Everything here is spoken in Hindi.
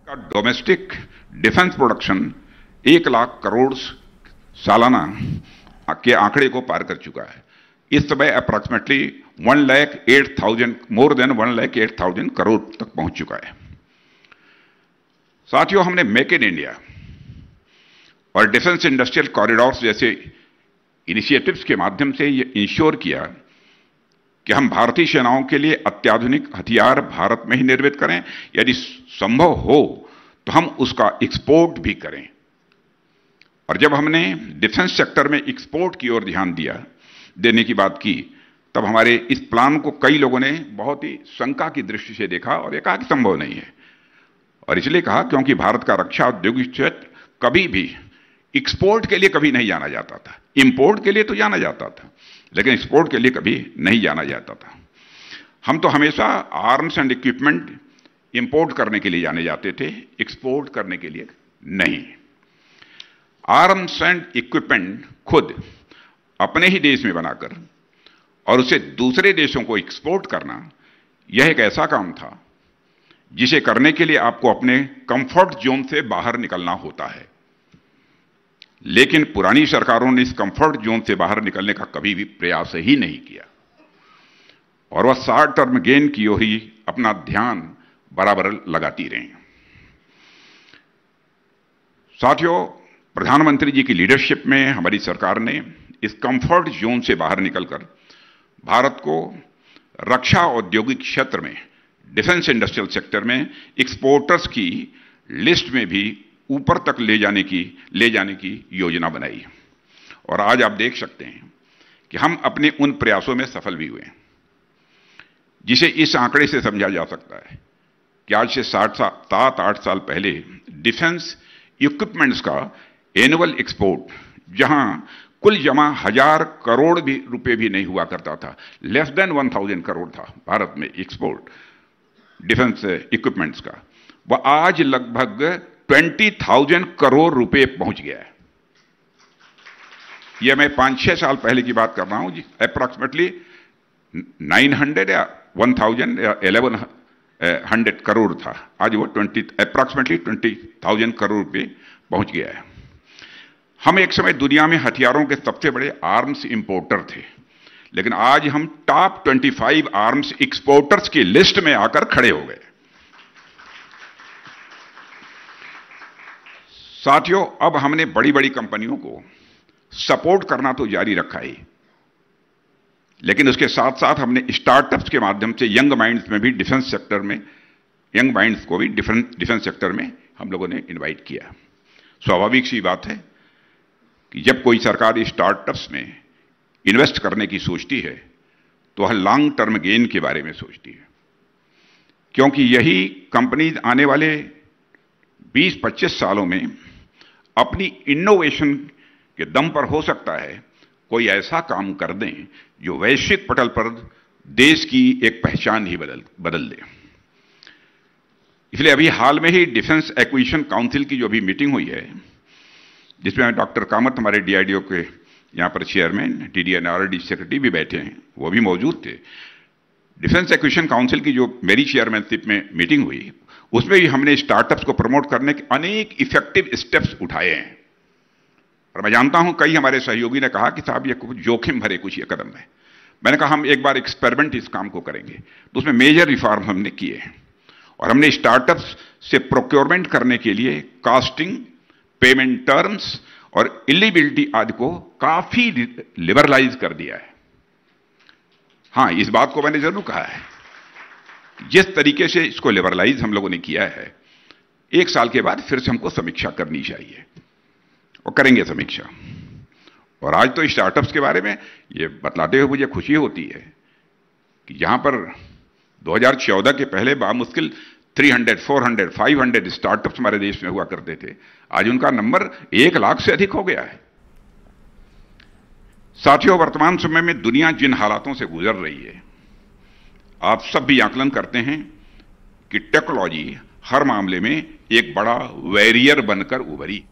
का domestic defence production 1 lakh crore सालाना के आंकड़े को पार कर चुका है। इस समय अप्रॉक्सीमेटली 1,08,000 मोर देन 1,08,000 करोड़ तक पहुंच चुका है। साथियों, हमने मेक इन इंडिया और डिफेंस इंडस्ट्रियल कॉरिडोर्स जैसे इनिशिएटिव्स के माध्यम से यह इंश्योर किया कि हम भारतीय सेनाओं के लिए अत्याधुनिक हथियार भारत में ही निर्मित करें, यदि संभव हो तो हम उसका एक्सपोर्ट भी करें। और जब हमने डिफेंस सेक्टर में एक्सपोर्ट की ओर ध्यान देने की बात की, तब हमारे इस प्लान को कई लोगों ने बहुत ही शंका की दृष्टि से देखा और यह कहा कि संभव नहीं है। और इसलिए कहा क्योंकि भारत का रक्षा औद्योगिक क्षेत्र कभी भी एक्सपोर्ट के लिए कभी नहीं जाना जाता था। इंपोर्ट के लिए तो जाना जाता था, लेकिन एक्सपोर्ट के लिए कभी नहीं जाना जाता था। हम तो हमेशा आर्म्स एंड इक्विपमेंट इंपोर्ट करने के लिए जाने जाते थे, एक्सपोर्ट करने के लिए नहीं। आर्म्स एंड इक्विपमेंट खुद अपने ही देश में बनाकर और उसे दूसरे देशों को एक्सपोर्ट करना, यह एक ऐसा काम था जिसे करने के लिए आपको अपने कंफर्ट जोन से बाहर निकलना होता है। लेकिन पुरानी सरकारों ने इस कंफर्ट जोन से बाहर निकलने का कभी भी प्रयास ही नहीं किया और वह शॉर्ट टर्म गेन की ओर ही अपना ध्यान बराबर लगाती रही। साथियों, प्रधानमंत्री जी की लीडरशिप में हमारी सरकार ने इस कंफर्ट जोन से बाहर निकलकर भारत को रक्षा औद्योगिक क्षेत्र में, डिफेंस इंडस्ट्रियल सेक्टर में एक्सपोर्टर्स की लिस्ट में भी ऊपर तक ले जाने की योजना बनाई। और आज आप देख सकते हैं कि हम अपने उन प्रयासों में सफल भी हुए, जिसे इस आंकड़े से समझा जा सकता है कि आज से 7-8 साल पहले डिफेंस इक्विपमेंट्स का एनुअल एक्सपोर्ट, जहां कुल जमा 1,000 करोड़ भी रुपए भी नहीं हुआ करता था, लेस देन 1,000 करोड़ था भारत में एक्सपोर्ट डिफेंस इक्विपमेंट्स का, वह आज लगभग 20,000 करोड़ रुपए पहुंच गया है। यह मैं 5-6 साल पहले की बात कर रहा हूं जी। अप्रॉक्सीमेटली 900 या 1,000 या 1,100 करोड़ था, आज वो अप्रॉक्सीमेटली 20,000 करोड़ रुपए पहुंच गया है। हम एक समय दुनिया में हथियारों के सबसे बड़े आर्म्स इंपोर्टर थे, लेकिन आज हम टॉप 25 आर्म्स एक्सपोर्टर्स की लिस्ट में आकर खड़े हो गए। साथियों, अब हमने बड़ी बड़ी कंपनियों को सपोर्ट करना तो जारी रखा ही, लेकिन उसके साथ साथ हमने स्टार्टअप्स के माध्यम से यंग माइंड्स में भी डिफेंस सेक्टर में, यंग माइंड्स को भी डिफेंस सेक्टर में हम लोगों ने इनवाइट किया। स्वाभाविक सी बात है कि जब कोई सरकार स्टार्टअप्स में इन्वेस्ट करने की सोचती है तो वह लॉन्ग टर्म गेन के बारे में सोचती है, क्योंकि यही कंपनीज आने वाले 20-25 सालों में अपनी इनोवेशन के दम पर हो सकता है कोई ऐसा काम कर दें जो वैश्विक पटल पर देश की एक पहचान ही बदल दे। इसलिए अभी हाल में ही डिफेंस एक्विजिशन काउंसिल की जो भी मीटिंग हुई है, जिसमें डॉक्टर कामत हमारे डीआरडीओ के यहां पर चेयरमैन, DDNRD सेक्रेटरी भी बैठे हैं, वो भी मौजूद थे। डिफेंस एक्विजिशन काउंसिल की जो मेरी चेयरमैनशिप में मीटिंग हुई, उसमें भी हमने स्टार्टअप्स को प्रमोट करने के अनेक इफेक्टिव स्टेप्स उठाए हैं। और मैं जानता हूं कई हमारे सहयोगी ने कहा कि साहब ये कुछ जोखिम भरे कुछ ये कदम है। मैंने कहा हम एक बार एक्सपेरिमेंट इस काम को करेंगे, तो उसमें मेजर रिफॉर्म हमने किए हैं और हमने स्टार्टअप्स से प्रोक्योरमेंट करने के लिए कॉस्टिंग, पेमेंट टर्म्स और एलिजिबिलिटी आदि को काफी लिबरलाइज कर दिया है। हां, इस बात को मैंने जरूर कहा है, जिस तरीके से इसको लिबरलाइज हम लोगों ने किया है, 1 साल के बाद फिर से हमको समीक्षा करनी चाहिए और करेंगे समीक्षा। और आज तो स्टार्टअप्स के बारे में ये बतलाते हुए मुझे खुशी होती है कि जहां पर 2014 के पहले बामुश्किल 300, 400, 500 स्टार्टअप्स हमारे देश में हुआ करते थे, आज उनका नंबर 1 लाख से अधिक हो गया है। साथियों, वर्तमान समय में दुनिया जिन हालातों से गुजर रही है, आप सब भी आकलन करते हैं कि टेक्नोलॉजी हर मामले में एक बड़ा वैरियर बनकर उभरी।